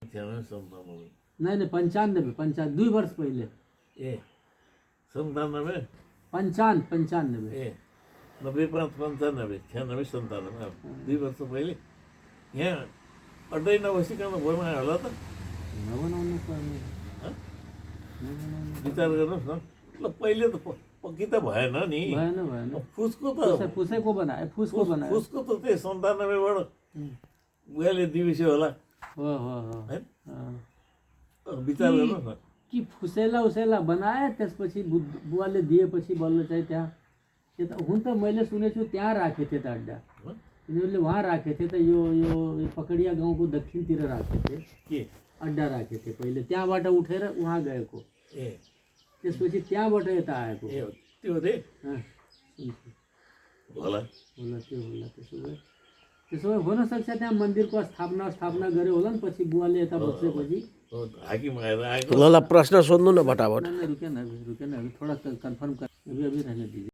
नहीं नहीं 95 95 2 वर्ष पहले ए 97 95 ए 95 95 96 97 2 वर्ष पहिले यहाँ अड्डै नबसिकन भोइमा होला त नबनाउनु पर्ने हँ? विचार गर्नुहोस् न ल पहिले त पक्की त भएन नि भएन भएन फुसको त फुसेको बनाए फुसको बनाए फुसको त त्यही 97 बाट बुवाले दिएपछि होला हो हो हो है अँ। विचार गर्नुहोस् न कि फुसेला उसेला बनाए त्यसपछि बुवाले दिएपछि बल्ल चाहिँ त्यहाँ यता हुन त मैले सुनेको छु त्यहाँ राखेको थिएँ त अड्डा हँ? यिनीहरूले वहाँ राखेको थिएँ त यो पकडिया गाउँको दक्षिणतिर राखेको थिएँ के अड्डा राखेको थिएँ पहिले त्यहाँबाट उठेर उहाँ गएको ए त्यसपछि त्यहाँबाट यता आएको ए त्यो दे अँ, सुन्छु। होला होला त्यो होला त्यसो भए हुनसक्छ त्यहाँ मन्दिरको स्थापना गऱ्यो होला नि पछि बुवाले यता बसेपछि हो, हाकिम आएर आएको ल ल प्रश्न सोध्नु न फटाफट रुकेन अभी थोड़ा कंफर्म कर अभी रहने दीजिए।